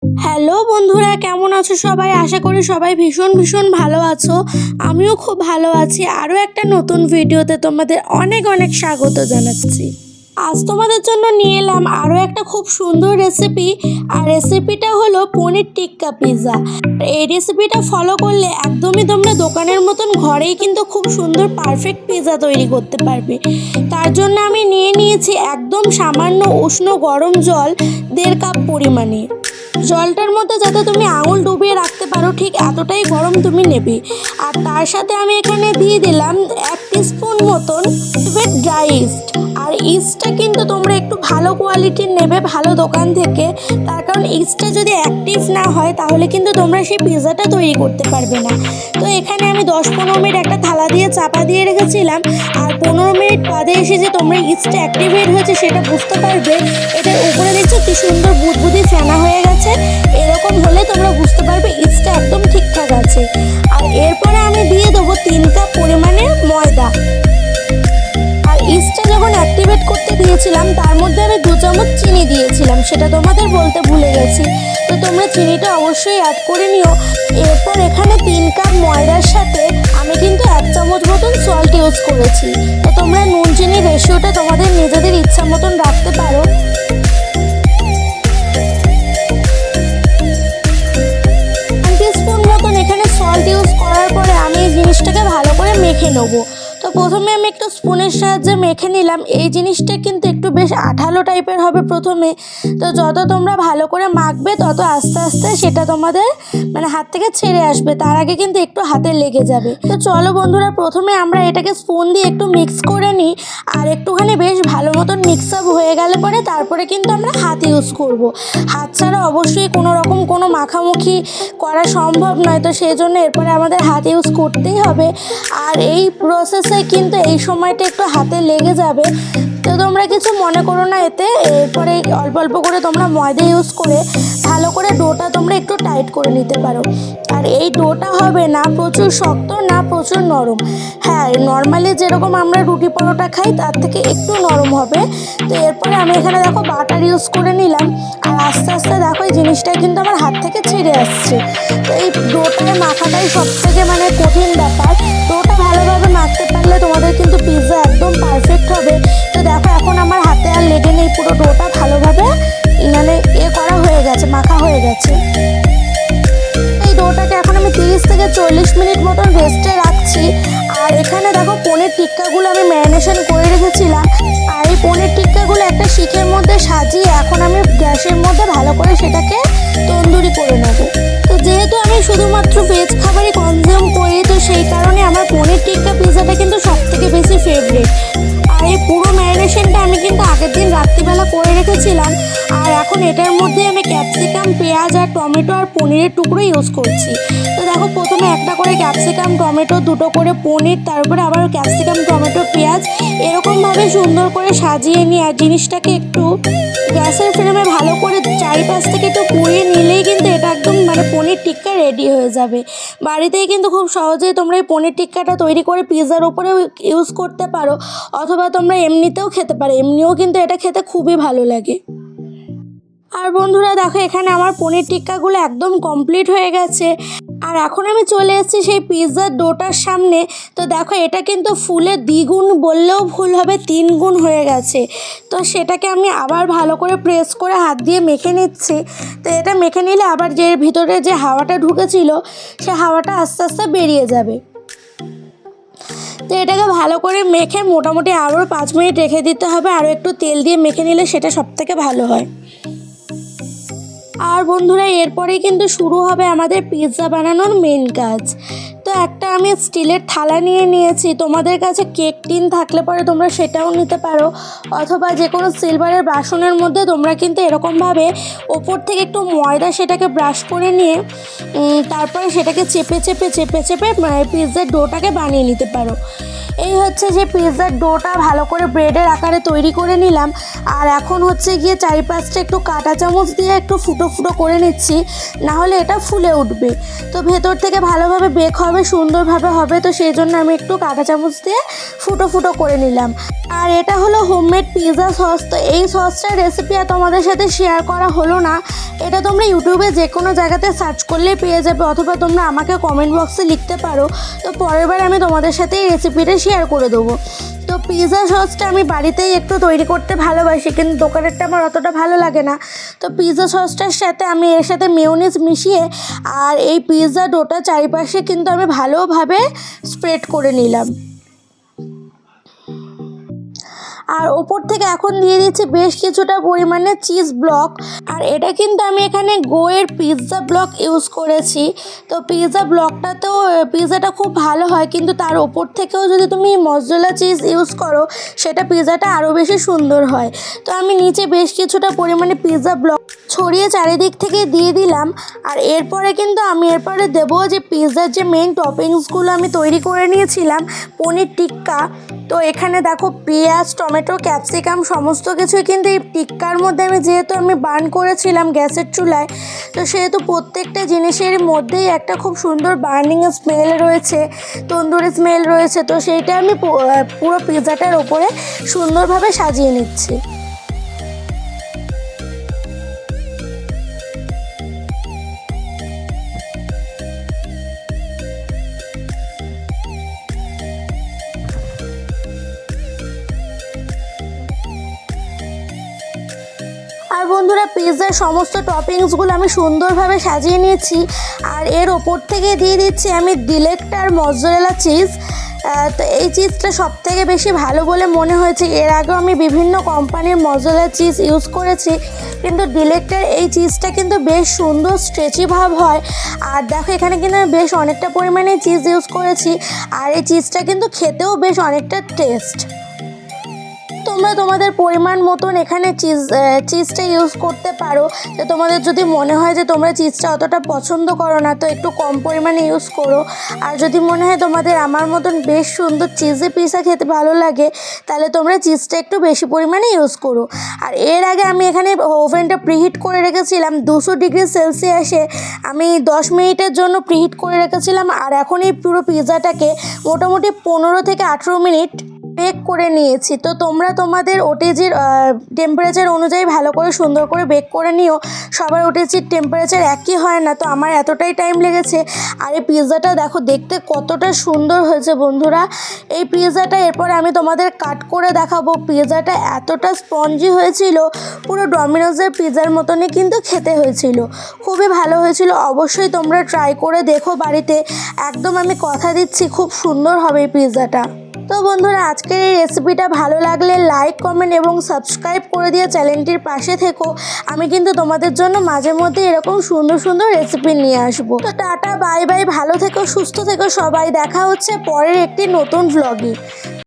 Hello বন্ধুরা, কেমন আছো সবাই? আশা করি সবাই ভীষণ ভীষণ ভালো আছো। আমিও খুব ভালো আছি। আরও একটা নতুন ভিডিওতে তোমাদের অনেক অনেক স্বাগত জানাচ্ছি। আজ তোমাদের জন্য নিয়ে এলাম আরও একটা খুব সুন্দর রেসিপি। আর রেসিপিটা হলো পনির টিক্কা পিৎজা। এই রেসিপিটা ফলো করলে একদমই তোমরা দোকানের মতন ঘরেই কিন্তু খুব সুন্দর পারফেক্ট পিৎজা তৈরি করতে পারবে। তার জন্য আমি নিয়ে নিয়েছি একদম সামান্য উষ্ণ গরম জল 1.5 কাপ পরিমাণে। জলটার মধ্যে যাতে তুমি আঙুল ডুবিয়ে রাখতে পারো ঠিক এতটাই গরম তুমি নেবে। আর তার সাথে আমি এখানে দিয়ে দিলাম 1 টিস্পুন মতন ড্রাই ইস্ট। আর ইস্টটা কিন্তু তোমরা একটু ভালো কোয়ালিটির নেবে, ভালো দোকান থেকে। তার কারণ ইস্টটা যদি অ্যাক্টিভ না হয় তাহলে কিন্তু তোমরা সেই পিৎজাটা তৈরি করতে পারবে না। তো এখানে আমি 10-15 মিনিট একটা থালা দিয়ে চাপা দিয়ে রেখেছিলাম। আর 15 মিনিট বাদে এসে যে তোমরা ইস্টটা অ্যাক্টিভেট হয়েছে সেটা বুঝতে পারবে। এটার উপরে দেখছো কি সুন্দর বুদবুদি ফেনা হয়ে গেছে। এরকম হলে তোমরা বুঝতে পারবে ইস্টটা একদম ঠিকঠাক আছে। আর এরপরে আমি দিয়ে দেবো 3 কাপ পরিমাণের ময়দা। আর ইস্টটা যখন অ্যাক্টিভেট করতে দিয়েছিলাম তার মধ্যে আমি 2 চামচ চিনি দিয়েছিলাম, সেটা তোমাদের বলতে ভুলে গেছি। তো তোমরা চিনিটা অবশ্যই অ্যাড করে নিও। এরপর এখানে 3 কাপ ময়দার সাথে আমি কিন্তু 1 চামচ মতন সল্ট ইউজ করেছি। তো তোমরা নুন চিনির রেশিওটা তোমাদের নিজেদের ইচ্ছা মতন রাখতে পারো। সল্ট ইউজ করার পরে আমি এই জিনিসটাকে ভালো করে মেখে নেবো। তো প্রথমে আমি একটু স্পুনের সাহায্যে মেখে নিলাম। এই জিনিসটা কিন্তু একটু বেশ আঠালো টাইপের হবে প্রথমে। তো যত তোমরা ভালো করে মাখবে তত আস্তে আস্তে সেটা তোমাদের হাত থেকে ছেড়ে আসবে, তার আগে কিন্তু একটু হাতে লেগে যাবে। তো চলো বন্ধুরা, প্রথমে আমরা এটাকে স্পুন দিয়ে একটু মিক্স করে নিই। আর একটুখানি বেশ ভালো মতন মিক্স আপ হয়ে গেলে পরে তারপরে কিন্তু আমরা হাত ইউজ করব। হাত ছাড়া অবশ্যই কোনো রকম কোনো মাখামুখি করা সম্ভব নয়। তো সেই জন্য এরপরে আমাদের হাত ইউজ করতেই হবে। আর এই প্রসেসে কিন্তু এই সময়টা একটু হাতে লেগে যাবে। তো তোমরা কিছু মনে করো না এতে। এরপরে অল্প অল্প করে তোমরা ময়দা ইউজ করে ভালো করে ডোটা তোমরা একটু টাইট করে নিতে পারো। আর এই ডোটা হবে না প্রচুর শক্ত না প্রচুর নরম। হ্যাঁ, নর্মালি যেরকম আমরা রুটি পরোটা খাই তার থেকে একটু নরম হবে। তো এরপরে আমি এখানে দেখো বাটার ইউজ করে নিলাম। আর আস্তে আস্তে দেখো এই জিনিসটা কিন্তু আমার হাত থেকে ছেড়ে আসছে। তো এই ডোটা মাখাটাই সব থেকে কঠিন ব্যাপার। ডোটা ভালোভাবে মাখতে পারলে তোমাদের কিন্তু পিৎজা একদম পারফেক্ট হবে। তো দেখো এখন আমার হাতে আর লেগে নেই, পুরো ডোটা ভালোভাবে করা হয়ে গেছে, মাখা হয়ে গেছে। এই ডোটাকে এখন আমি 30 থেকে 40 মিনিট মতন রেস্টে রাখছি। আর এখানে দেখো পনির টিক্কাগুলো আমি ম্যারিনেশন করে রেখেছিলাম। আর এই পনির টিক্কাগুলো একটা শিকের মধ্যে সাজিয়ে এখন আমি গ্যাসের মধ্যে ভালো করে সেটাকে তন্দুরি করে নেব। তো যেহেতু আমি শুধুমাত্র ভেজ খাবারই কনজিউম করি, তো সেই কারণে আমার পনির টিক্কা পিৎজাটা কিন্তু সব থেকে বেশি ফেভারিট। আর এই পুরো ম্যারিনেশনটা আমি কিন্তু আগের দিন রাত্রিবেলা করে রেখেছিলাম। আর এখন এটার মধ্যে আমি ক্যাপসিকাম, পেঁয়াজ আর টমেটো আর পনিরের টুকরো ইউজ করছি। তো দেখো প্রথমে একটা করে ক্যাপসিকাম, টমেটো, 2টো করে পনির, তারপরে আবার ক্যাপসিকাম, টমেটো, পেঁয়াজ এরকমভাবে সুন্দর করে সাজিয়ে নিয়ে আর জিনিসটাকে একটু গ্যাসের ফ্লেমে ভালো করে চারিপাশ থেকে একটু পুড়িয়ে নিলেই কিন্তু এটা একদম পনির টিক্কা রেডি হয়ে যাবে। বাড়িতেই কিন্তু খুব সহজেই তোমরা এই পনির টিক্কাটা তৈরি করে পিৎজার উপরেও ইউজ করতে পারো, অথবা তোমরা এমনিতেও খেতে পারো। এমনিও কিন্তু এটা খেতে খুবই ভালো লাগে। আর বন্ধুরা দেখো এখানে আমার পনির টিক্কাগুলো একদম কমপ্লিট হয়ে গেছে। আর এখন আমি চলে এসেছি সেই পিৎজার ডোটার সামনে। তো দেখো এটা কিন্তু ফুলে দ্বিগুণ বললেও ভুল হবে, 3 গুণ হয়ে গেছে। তো সেটাকে আমি আবার ভালো করে প্রেস করে হাত দিয়ে মেখে নিচ্ছি। তো এটা মেখে নিলে আবার যে ভিতরে যে হাওয়াটা ঢুকেছিল সে হাওয়াটা আস্তে আস্তে বেরিয়ে যাবে। তো এটাকে ভালো করে মেখে মোটামুটি আরও 5 মিনিট রেখে দিতে হবে। আরও একটু তেল দিয়ে মেখে নিলে সেটা সবথেকে ভালো হয়। আর বন্ধুরা এরপরেই কিন্তু শুরু হবে আমাদের পিৎজা বানানোর মেন কাজ। তো একটা আমি স্টিলের থালা নিয়ে নিয়েছি। তোমাদের কাছে কেক টিন থাকলে পরে তোমরা সেটাও নিতে পারো, অথবা যে কোনো সিলভারের বাসনের মধ্যে তোমরা কিন্তু এরকমভাবে ওপর থেকে একটু ময়দা সেটাকে ব্রাশ করে নিয়ে তারপরে সেটাকে চেপে চেপে চেপে চেপে পিৎজার ডোটাকে বানিয়ে নিতে পারো। এই হচ্ছে যে পিৎজার ডোটা ভালো করে ব্রেডের আকারে তৈরি করে নিলাম। আর এখন হচ্ছে গিয়ে চারিপাশটা একটু কাঁটা চামচ দিয়ে একটু ফুটো ফুটো করে নিচ্ছি, না হলে এটা ফুলে উঠবে। তো ভেতর থেকে ভালোভাবে বেক হবে, সুন্দরভাবে হবে। তো সেই জন্য আমি একটু কাঁটা চামচ দিয়ে ফুটো ফুটো ফুটো করে নিলাম। আর এটা হলো হোমমেড পিৎজা সস। তো এই সসটার রেসিপি আর তোমাদের সাথে শেয়ার করা হলো না, এটা তোমরা ইউটিউবে যে কোনো জায়গাতে সার্চ করলেই পেয়ে যাবে, অথবা তোমরা আমাকে কমেন্ট বক্সে লিখতে পারো। তো পরের বার আমি তোমাদের সাথে এই রেসিপিটা শেয়ার করে দেবো। তো পিৎজা সসটা আমি বাড়িতেই একটু তৈরি করতে ভালোবাসি, কিন্তু দোকানেরটা আমার অতটা ভালো লাগে না। তো পিৎজা সসটার সাথে আমি এর সাথে মেয়োনিজ মিশিয়ে আর এই পিৎজা ডোটা চারিপাশে কিন্তু আমি ভালোভাবে স্প্রেড করে নিলাম। আর ওপর থেকে এখন দিয়ে দিচ্ছি বেশ কিছুটা পরিমাণে চিজ ব্লক। আর এটা কিন্তু আমি এখানে গোয়ের পিৎজা ব্লক ইউজ করেছি। তো পিৎজা ব্লকটাতেও পিৎজাটা খুব ভালো হয়, কিন্তু তার ওপর থেকেও যদি তুমি মজরেলা চিজ ইউজ করো সেটা পিৎজাটা আরও বেশি সুন্দর হয়। তো আমি নিচে বেশ কিছুটা পরিমাণে পিৎজা ব্লক ছড়িয়ে চারিদিক থেকে দিয়ে দিলাম। আর এরপরে কিন্তু আমি দেবো যে পিৎজার যে মেন টপিংসগুলো আমি তৈরি করে নিয়েছিলাম, পনির টিক্কা। তো এখানে দেখো পেঁয়াজ, টমেটো, ক্যাপসিকাম সমস্ত কিছুই কিন্তু এই টিক্কার মধ্যে যেহেতু আমি বার্ন করেছিলাম গ্যাসের চুলায়, তো সেহেতু প্রত্যেকটা জিনিসের মধ্যেই একটা খুব সুন্দর বার্নিং স্মেল রয়েছে, তন্দুরি স্মেল রয়েছে। তো সেইটা আমি পুরো পিৎজাটার ওপরে সুন্দরভাবে সাজিয়ে নিচ্ছি। আর বন্ধুরা, পিৎজার সমস্ত টপিংসগুলো আমি সুন্দরভাবে সাজিয়ে নিয়েছি। আর এর ওপর থেকে দিয়ে দিচ্ছি আমি ডিলেক্টার মজরেলা চিজ। তো এই চিজটা সবথেকে বেশি ভালো বলে মনে হয়েছে। এর আগেও আমি বিভিন্ন কোম্পানির মজরেলা চিজ ইউজ করেছি, কিন্তু ডিলেক্টার এই চিজটা কিন্তু বেশ সুন্দর স্ট্রেচি ভাব হয়। আর দেখো এখানে কিন্তু আমি বেশ অনেকটা পরিমাণে চিজ ইউজ করেছি, আর এই চিজটা কিন্তু খেতেও বেশ অনেকটা টেস্ট। তোমরা তোমাদের পরিমাণ মতন এখানে চিজটা ইউজ করতে পারো। তো তোমাদের যদি মনে হয় যে তোমরা চিজটা অতটা পছন্দ করো না, তো একটু কম পরিমাণে ইউজ করো। আর যদি মনে হয় তোমাদের আমার মতন বেশ সুন্দর চিজে পিৎজা খেতে ভালো লাগে, তাহলে তোমরা চিজটা একটু বেশি পরিমাণে ইউজ করো। আর এর আগে আমি এখানে ওভেনটা প্রিহিট করে রেখেছিলাম 200 ডিগ্রি সেলসিয়াসে। আমি 10 মিনিটের জন্য প্রিহিট করে রেখেছিলাম। আর এখন এই পুরো পিৎজাটাকে মোটামুটি 15 থেকে 18 মিনিট বেক করে নিয়েছি। তো তোমরা তোমাদের ওটিজির টেম্পারেচার অনুযায়ী ভালো করে সুন্দর করে বেক করে নিও। সবার ওটিজির টেম্পারেচার একই হয় না, তো আমার এতটাই টাইম লেগেছে। আর এই পিৎজাটা দেখো দেখতে কতটা সুন্দর হয়েছে বন্ধুরা। এই পিৎজাটা এরপরে আমি তোমাদের কাট করে দেখাবো। পিৎজাটা এতটা স্পঞ্জি হয়েছিল, পুরো ডমিনোজের পিৎজার মতনই কিন্তু খেতে হয়েছিল। খুবই ভালো হয়েছিল। অবশ্যই তোমরা ট্রাই করে দেখো বাড়িতে, একদম আমি কথা দিচ্ছি খুব সুন্দর হবে এই পিৎজাটা। তো বন্ধুরা, আজকের এই রেসিপিটা ভালো লাগলে লাইক, কমেন্ট এবং সাবস্ক্রাইব করে দিয়ে চ্যানেলটির পাশে থেকো। আমি কিন্তু তোমাদের জন্য মাঝে মধ্যে এরকম সুন্দর সুন্দর রেসিপি নিয়ে আসবো। তো টাটা, বাই বাই, ভালো থেকো, সুস্থ থেকো সবাই। দেখা হচ্ছে পরের একটি নতুন ভ্লগে।